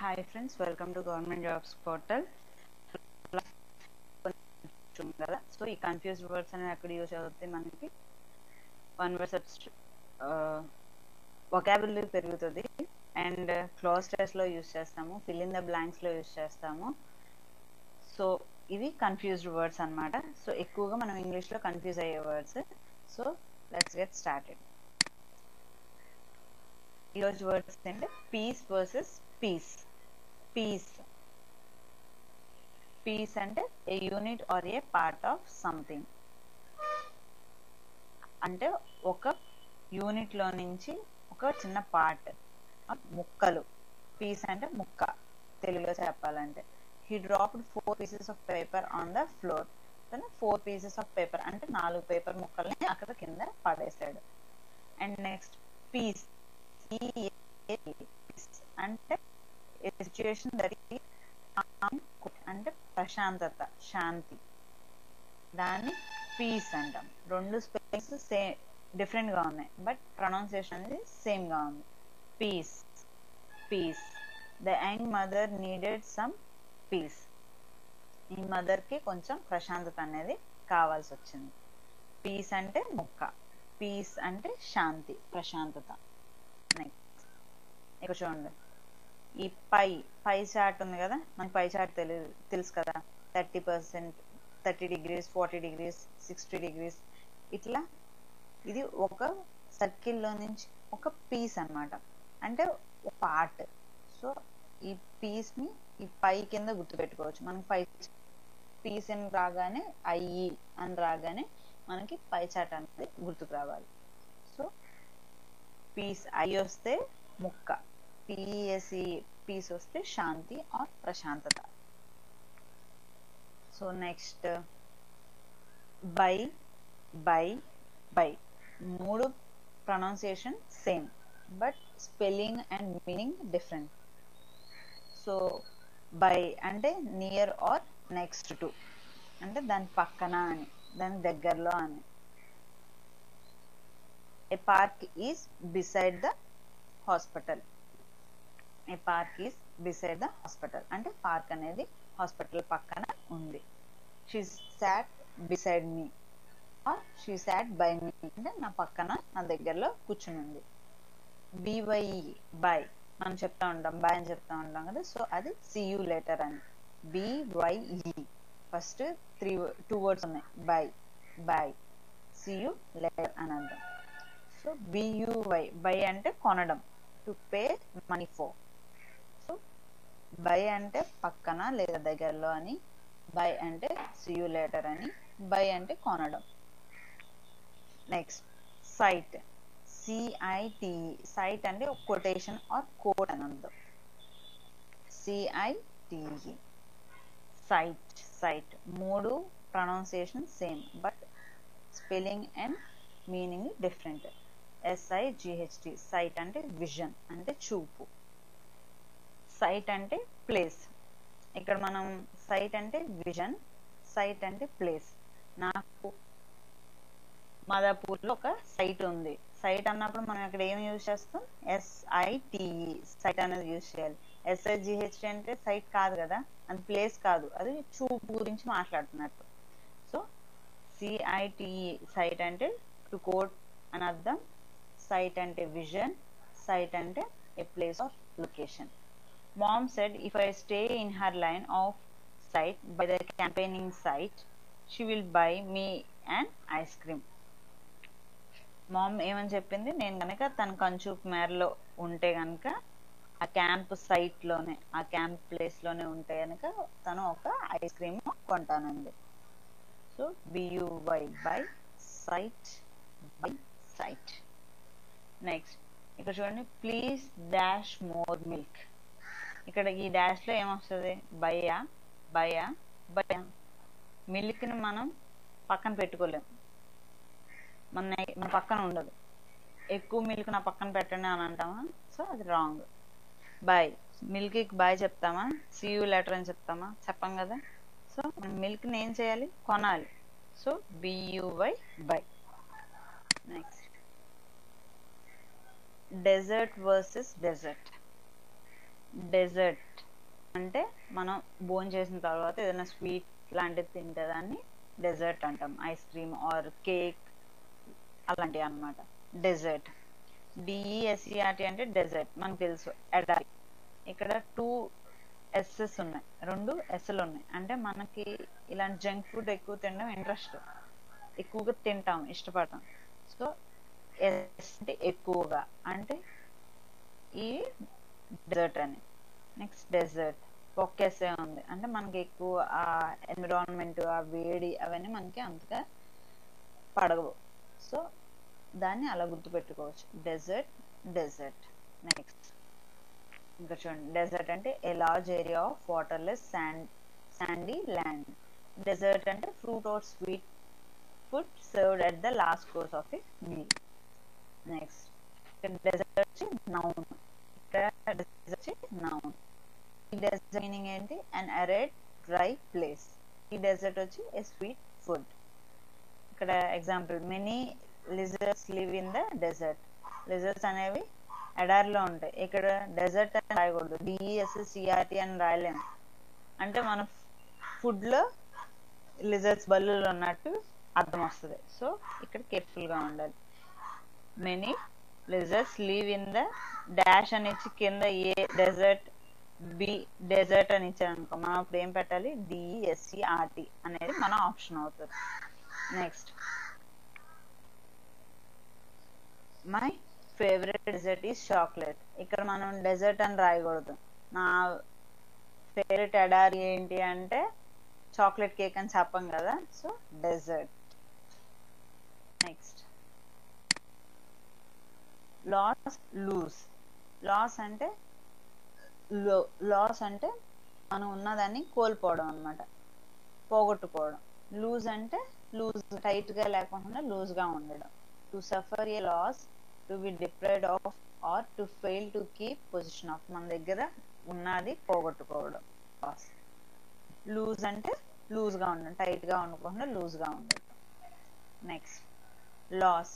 Hi friends, welcome to Government Jobs Portal. So ఈ confused words అనేవి ఎక్కడ use అవుతాయి మనకి వన్ వర్డ్ వొకాబులరీ పెరుగుతుంది అండ్ క్లాస్ టెస్ట్ లో యూజ్ చేస్తాము, ఫిల్ ఇన్ ద బ్లాంక్స్ లో యూజ్ చేస్తాము. సో ఇవి కన్ఫ్యూజ్డ్ వర్డ్స్ అన్నమాట. సో ఎక్కువగా మనం ఇంగ్లీష్ లో కన్ఫ్యూజ్ అయ్యే words. So let's get started. ఈరోజు వర్డ్స్ అంటే piece versus peace. Piece piece అంటే a unit or a part of something. అంటే ఒక యూనిట్ లో నుంచి ఒక చిన్న పార్ట్, ముక్కలు. పీస్ అంటే ముక్క తెలుగులో చెప్పాలంటే. He dropped 4 pieces of paper on the floor. 4 pieces of paper అంటే 4 పేపర్ ముక్కల్ని అక్కడ కింద పడేశాడు. అండ్ నెక్స్ట్ పీస్ అంటే సిచ్యుయేషన్ దట్ అంటే ప్రశాంతత, శాంతి. దాన్ని పీస్ అంటాం. రెండు స్పెల్లింగ్స్ సేమ్ డిఫరెంట్ గా ఉన్నాయి, బట్ ప్రొనౌన్సియేషన్ అనేది సేమ్ గా ఉంది. Peace peace. The young mother needed some peace. ఈ మదర్ కి కొంచెం ప్రశాంతత అనేది కావాల్సి వచ్చింది. పీస్ అంటే ముక్క, పీస్ అంటే శాంతి, ప్రశాంతత. నెక్స్ట్ ఇక్కడ చూడండి, ఈ పై చార్ట్ ఉంది కదా, మనకి పై చార్ట్ తెలుసు కదా. 30%, 30 degrees, 40 degrees, 60 degrees, ఇట్లా. ఇది ఒక సర్కిల్లో నుంచి ఒక పీస్ అన్నమాట, అంటే ఒక పార్ట్. సో ఈ పీస్ ని ఈ పై కింద గుర్తుపెట్టుకోవచ్చు. మనకి పై పీస్ అని రాగానే, ఐఈ అని రాగానే మనకి పై చార్ట్ అనేది గుర్తుకు రావాలి. సో పీస్ ఐ వస్తే ముక్క, పిఎస్సి పీస్ వస్తే శాంతి ఆర్ ప్రశాంతత. So next by buy bye. మూడు pronunciation same, but spelling and meaning different. So by అంటే నియర్ ఆర్ నెక్స్ట్ టు, అంటే దాని పక్కన అని, దాని దగ్గరలో అని. A park is beside the hospital. A park is beside the hospital అంటే పార్క్ అనేది హాస్పిటల్ పక్కన ఉంది. She sat beside me or she sat by me అంటే నా పక్కన, నా దగ్గరలో కూర్చుని ఉంది. బివైఈ బై మనం చెప్తా ఉంటాం, బై అని చెప్తా ఉంటాం కదా. సో అది సీ యూ లేటర్ అని. బివైఈ ఫస్ట్ 2 words ఉన్నాయి, bye bye, see you later అని అంటాం. సో బియువై బై అంటే కొనడం, to pay money for. So by అంటే పక్కన లేదా దగ్గరలో అని, బై అంటే సీ యూ లేటర్ అని, బై అంటే కొనడం. Next site, CIT. సైట్ అంటే ఒక కొటేషన్ ఆర్ కోట్ అని అర్థం. C I T E cite site. మూడు pronunciation same, but spelling and meaning different. SIGHT sight అంటే విజన్, అంటే చూపు. సైట్ అంటే ప్లేస్. ఇక్కడ మనం సైట్ అంటే విజన్, సైట్ అంటే ప్లేస్. నాకు మాదాపూర్లో ఒక సైట్ ఉంది. సైట్ అన్నప్పుడు మనం ఇక్కడ ఏం యూజ్ చేస్తాం? SITE సైట్ అనేది యూజ్ చేయాలి. SIGHT అంటే సైట్ కాదు కదా, అది ప్లేస్ కాదు, అది చూపు గురించి మాట్లాడుతున్నట్టు. సో CITE సైట్ అంటే టు కోట్ అని అర్థం. సైట్ అంటే విజన్, సైట్ అంటే a place of location. Mom said if I stay in her line of sight by the campaigning site, she will buy me an ice cream. Mom ఏమని చెప్పింది, నేను కనుక తన కంచూపు మేరలో ఉంటే కనుక, ఆ క్యాంప్ సైట్ లోనే, ఆ క్యాంప్ ప్లేస్ లోనే ఉంటే కనుక తను ఒక ఐస్ క్రీమ్ కొంటానండి. So B U Y buy site, by site. Next ఇక్కడ చూడండి, ప్లీజ్ డాష్ మోర్ మిల్క్. ఇక్కడ ఈ డాష్ లో ఏమొస్తుంది? బయ్యా బయ్యా బయ్యా. మిల్క్ ని మనం పక్కన పెట్టుకోలేం, మన పక్కన ఉండదు. ఎక్కువ మిల్క్ నా పక్కన పెట్టండి అని అంటామా? సో అది రాంగ్. బై, మిల్క్ కి బాయ్ చెప్తామా? సీ యూ లెటర్ అని చెప్తామా? చెప్పం కదా. సో మనం మిల్క్ ని ఏం చేయాలి? కొనాలి. So B U Y buy. Next desert versus dessert. Dessert అంటే మనం భోజనం చేసిన తర్వాత ఏదైనా స్వీట్ లాంటిది తింటే దాన్ని డెజర్ట్ అంటాం. ఐస్ క్రీమ్ ఆర్ కేక్ అలాంటివి అన్నమాట. డెజర్ట్, డిఈఎస్ఈఆర్టీ అంటే డెజర్ట్ మనకు తెలుసు, ఎడారి. ఇక్కడ టూ ఎస్ఎస్ ఉన్నాయి, రెండు ఎస్లు ఉన్నాయి. అంటే మనకి ఇలాంటి జంక్ ఫుడ్ ఎక్కువ తినడం ఇంట్రెస్ట్, ఎక్కువగా తింటాం, ఇష్టపడతాం. సో ఎస్ అంటే ఎక్కువగా, అంటే ఈ డెజర్ట్ అని. నెక్స్ట్ డెజర్ట్ పొక్కేసే ఉంది, అంటే మనకి ఎక్కువ ఆ ఎన్విరాన్మెంట్, ఆ వేడి అవన్నీ మనకి అంతగా పడవు. సో దాన్ని అలా గుర్తుపెట్టుకోవచ్చు, డెజర్ట్ డెజర్ట్. నెక్స్ట్ ఇంకా చూడండి, డెజర్ట్ అంటే a large area of waterless sandy land. Dessert అంటే fruit or sweet food served at the last course of a meal. Next desert వచ్చి నౌన్. ఇక్కడ డెజర్ట్ వచ్చి నౌన్. ఈ డెజర్ట్ మీనింగ్ ఏంటి? An arid dry place. ఈ dessert వచ్చి a sweet food. ఇక్కడ example, many lizards live in the desert. Lizards అనేవి ఎడారిలో ఉంటాయి. ఇక్కడ డెజర్ట్ అని రాయకూడదు, డిఈఎస్సిఆర్టీ అని రాయలేము. అంటే మన ఫుడ్ లో లిజర్డ్స్ బల్లులు ఉన్నట్టు అర్థం వస్తుంది. సో ఇక్కడ కేర్ఫుల్ గా ఉండాలి. Many lizards live in the dash అని ఇచ్చి కింద ఏ డెజర్ట్ బి డెజర్ట్ అని ఇచ్చారు అనుకో, మనం అప్పుడు ఏం పెట్టాలి? డిఈఎస్సిఆర్టీ అనేది మన ఆప్షన్ అవుతుంది. Next, my favourite dessert is chocolate. ఇక్కడ మనం డెజర్ట్ అని రాయకూడదు. నా ఫేవరెట్ ఎడారి ఏంటి అంటే చాక్లెట్ కేక్ అని చెప్పం కదా, so dessert. Next, loss loose. Loss అంటే మనం ఉన్నదాన్ని కోల్పోవడం అనమాట, పోగొట్టుకోవడం. లూజ్ అంటే లూజ్, టైట్ గా లేకుండా లూజ్ గా ఉండడం. To suffer a loss, to be deprived of or to fail to keep position of. మన దగ్గర ఉన్నది పోగొట్టుకోవడం లాస్. లూజ్ అంటే లూజ్ గా ఉండడం, టైట్ గా ఉండకుండా లూజ్ గా ఉండడం. Next, loss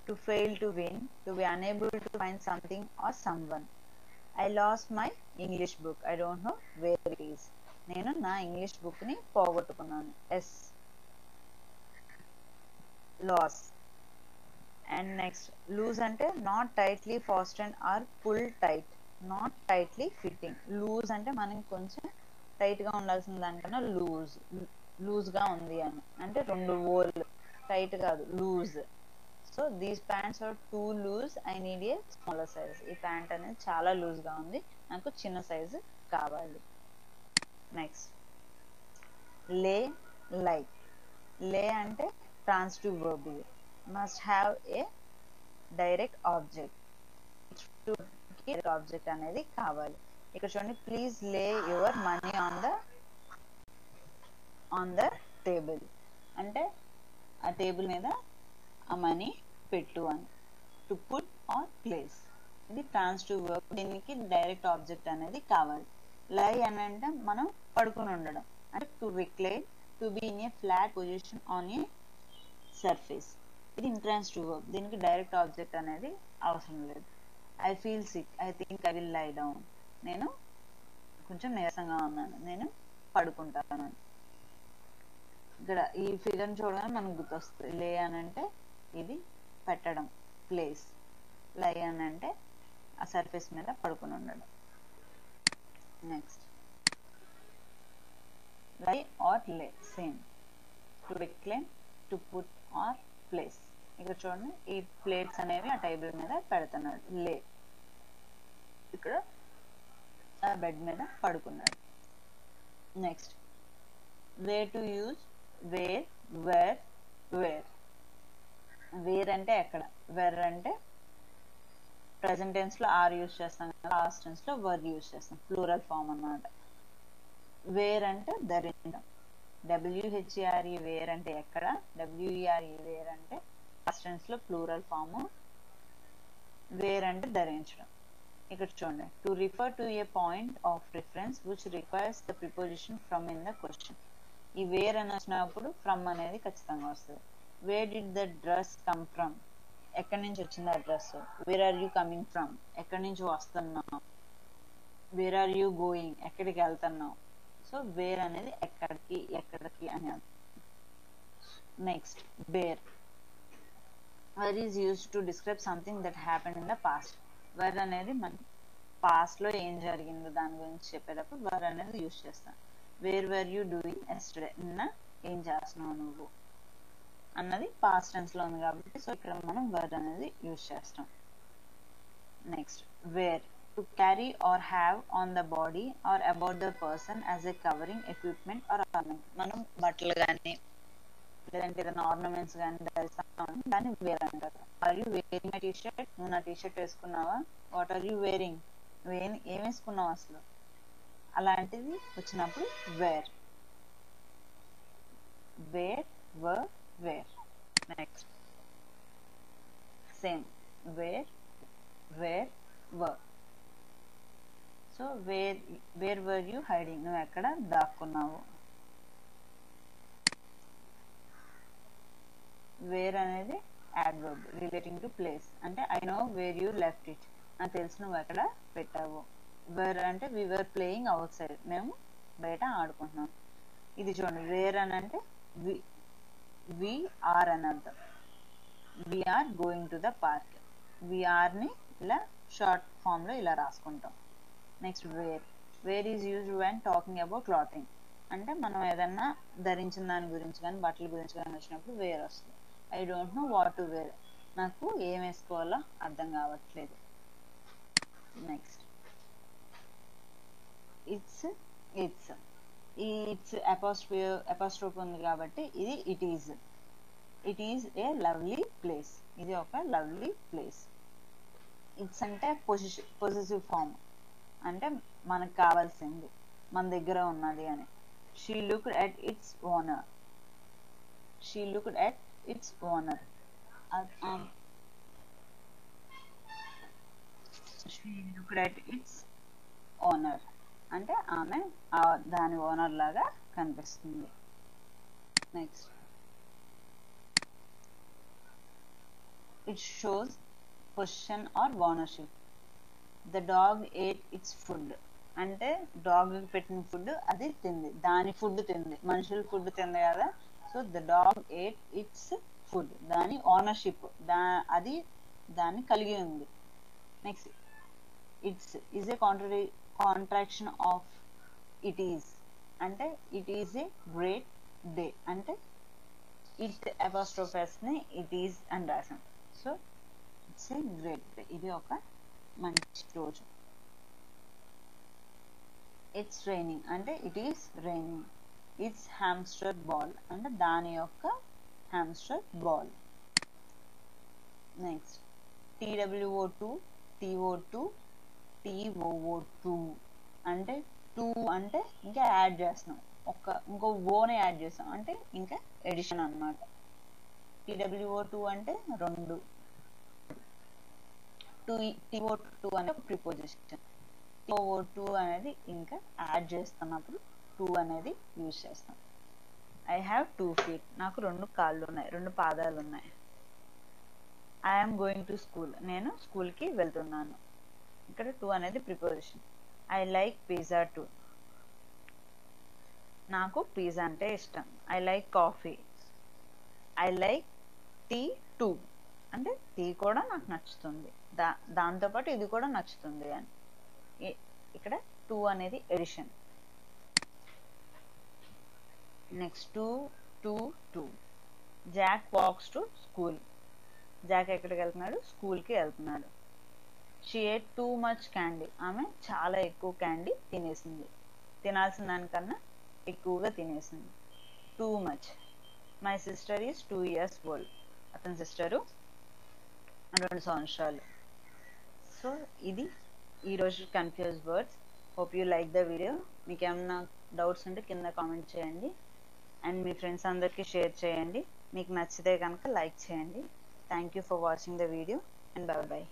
to fail to win, to be unable to find something or someone. I lost my English book. I don't know where it is. నేను నా ఇంగ్లీష్ బుక్ ని పోగొట్టుకున్నాను. Yes, loss. And next, loose అంటే not tightly fastened or pull tight, not tightly fitting. Loose అంటే మనకి కొంచెం tight గా ఉండాల్సిన దానికన్నా లూజ్ గా ఉంది అని, అంటే రెండు ఓల్, టైట్ కాదు, loose. So these pants are too loose, I need a smaller size. ఈ ప్యాంట్ అనేది చాలా లూజ్ గా ఉంది, నాకు చిన్న సైజు కావాలి. నెక్స్ట్, లే లై. లే అంటే transitive verb. Must have a direct object, object అనేది కావాలి. ఇక్కడ చూడండి, ప్లీజ్ లే your money on the table, అంటే ఆ టేబుల్ మీద ఆ మనీ పెట్టు అని. టు పుట్ ఆర్ ప్లేస్, ఇది ట్రాన్సిటివ్ వర్బ్, దీనికి డైరెక్ట్ ఆబ్జెక్ట్ అనేది కావాలి. లై అని అంటే మనం పడుకుని ఉండడం, అంటే to recline, to be in a flat position on a surface. ఇది ఇంట్రాన్సిటివ్ వర్బ్, దీనికి డైరెక్ట్ ఆబ్జెక్ట్ అనేది అవసరం లేదు. I feel sick, I think I will lie down. నేను కొంచెం నీరసంగా ఉన్నాను, నేను పడుకుంటాను. ఇక్కడ ఈ ఫిగర్ చూడగానే మనకు గుర్తొస్తుంది. లే అని అంటే ఇది పెట్టడం, ప్లేస్. లై అని అంటే ఆ సర్ఫేస్ మీద పడుకుని ఉండడం. నెక్స్ట్, లై ఆర్ లే same. To recline, to put our place. ఇక్కడ చూడండి, ఈ ప్లేట్స్ అనేవి ఆ టేబుల్ మీద పెడుతున్నాడు. లే, ఇక్కడ ఆ బెడ్ మీద పడుకున్నాడు. Next, way to use, where, wear, wear. Where అంటే ఎక్కడ, వెర్ అంటే ప్రెసెంట్ టెన్స్ లో ఆర్ యూజ్ చేస్తాం, లాస్ట్ టెన్స్ లో వర్ యూజ్ చేస్తాం, ప్లూరల్ ఫామ్ అన్నమాట. వేర్ అంటే ధరించడం, డబ్ల్యూహెచ్ఈఆర్ఈ వేర్ అంటే ఎక్కడ, డబ్ల్యూఈఆర్ఈ వేర్ అంటే లాస్ట్ టెన్స్ లో ప్లూరల్ ఫామ్. వేర్ అంటే ధరించడం. ఇక్కడ చూడండి, to refer to a point of reference which requires the preposition from in the question. ఈ వేర్ అని వచ్చినప్పుడు ఫ్రమ్ అనేది ఖచ్చితంగా వస్తుంది. Where did the dress come from, ఎక్కడి నుంచి వచ్చింది ఆ dress. Where are you coming from, ఎక్కడి నుంచి వస్తున్నావు. వేర్ ఆర్ యూ గోయింగ్, ఎక్కడికి వెళ్తున్నావు. సో వేర్ అనేది ఎక్కడికి అని అర్థం. Next wear. Wear is used to describe something that happen in the past. Were అనేది మన పాస్ట్ లో ఏం జరిగిందో దాని గురించి చెప్పేటప్పుడు వేర్ అనేది యూజ్ చేస్తాం. Wear were you doing yesterday, నిన్న ఏం చేస్తున్నావు నువ్వు అన్నది పాస్ట్ టెన్స్ లో ఉంది కాబట్టి సో ఇక్కడ మనం వేర్ అనేది యూజ్ చేస్తాం. Next wear. To carry or have on the body or about the person as a covering equipment or ornament. మనం బట్టలు కానీ లేదంటే ఏదైనా ఆర్నమెంట్స్ కానీ ధరిస్తాం, దాన్ని వేర్ అంటారు. Are you wearing my T-shirt, నువ్వు నా టీషర్ట్ వేసుకున్నావా. వాట్ ఆర్ యూ వేరింగ్, నువ్వు ఏం వేసుకున్నావు అసలు, అలాంటిది వచ్చినప్పుడు wear. Where were where. Next same where where were. So where were you hiding, నువ్వు ఎక్కడ దాక్కున్నావు. వేర్ అనేది యాడ్వర్బ్ రిలేటింగ్ టు ప్లేస్, అంటే I know where you left it, నాకు తెలుసు నువ్వు ఎక్కడ పెట్టావు. వేర్ అంటే we were playing outside, మేము బయట ఆడుకుంటున్నాం. ఇది చూడండి, వేర్ అని అంటే వి ఆర్ అని అర్థం. We are going to the park. We ఆర్ని ఇలా షార్ట్ ఫామ్ లో ఇలా రాసుకుంటాం. Next wear. Wear is used when talking about clothing, అంటే మనం ఏదన్నా ధరించిన దాని గురించి కానీ బట్టల గురించి కానీ వచ్చినప్పుడు వేర్ వస్తుంది. I don't know what to wear, నాకు ఏం వేసుకోవాలో అర్థం కావట్లేదు. Next it's. ఈ ఇట్స్ అపాస్ట్రోఫ్ ఉంది కాబట్టి ఇది it is. It is a lovely place, ఇది ఒక లవ్లీ ప్లేస్. ఇట్స్ అంటే పొజిటివ్ ఫామ్, అంటే మనకు కావాల్సింది మన దగ్గర ఉన్నది అని. She looked at its owner. She looked at its owner. She looked at its owner అంటే ఆమె దాని ఓనర్ లాగా కనిపిస్తుంది. Next it shows position are ownership. The dog ate its food, అంటే డాగ్ పెట్టిన ఫుడ్ అది తింది, దాని ఫుడ్ తింది, మనుషుల ఫుడ్ తింది కదా. So the dog ate its food, దాని ఓనర్షిప్, అది దాన్ని కలిగి ఉంది. Next it's is a contraction of it is, అంటే it is a great day, అంటే ఇట్ అపాస్ట్రోఫస్ ని ఇట్ ఈజ్ అని రాసాం. So it's a great day, ఇది ఒక మంచి రోజు. ఇట్స్ రైనింగ్ అంటే it is raining. It's hamster ball అంటే దాని యొక్క hamster ball. Next TWO2 TO2 TOO2 అంటే టూ అంటే ఇంకా యాడ్ చేస్తున్నాం, ఇంకో ఓనే యాడ్ చేస్తాం అంటే ఇంకా ఎడిషన్ అన్నమాట. TWO2 అంటే 2, TO2 అంటే ప్రిపోజిషన్. TOO2 అనేది ఇంకా యాడ్ చేస్తున్నప్పుడు 2 అనేది యూజ్ చేస్తాం. ఐ హ్యావ్ 2 feet, నాకు 2 కాళ్ళు ఉన్నాయి, 2 పాదాలు ఉన్నాయి. I am going to school, నేను స్కూల్కి వెళ్తున్నాను. ఇక్కడ 2 అనేది preposition. I like pizza too, నాకు పిజ్జా అంటే ఇష్టం. I like coffee. I like tea too, అంటే టీ కూడా నాకు నచ్చుతుంది, దాంతోపాటు ఇది కూడా నచ్చుతుంది అని. ఇక్కడ 2 అనేది addition. Next 2 Jack walks to school, Jack ఎక్కడికి వెళ్తున్నాడు, స్కూల్కి వెళ్తున్నాడు. She ate too much candy, ఆమె చాలా ఎక్కువ క్యాండీ తినేసింది, తినాల్సిన దానికన్నా ఎక్కువగా తినేసింది. Too much. My sister is 2 years old, అతని సిస్టరు 2 సంవత్సరాలు. సో ఇది ఈరోజు confuse words. Hope you like the video. మీకు ఏమైనా డౌట్స్ ఉంటే కింద కామెంట్ చేయండి అండ్ మీ ఫ్రెండ్స్ అందరికీ షేర్ చేయండి. మీకు నచ్చితే కనుక లైక్ చేయండి. Thank you for watching the video and by by.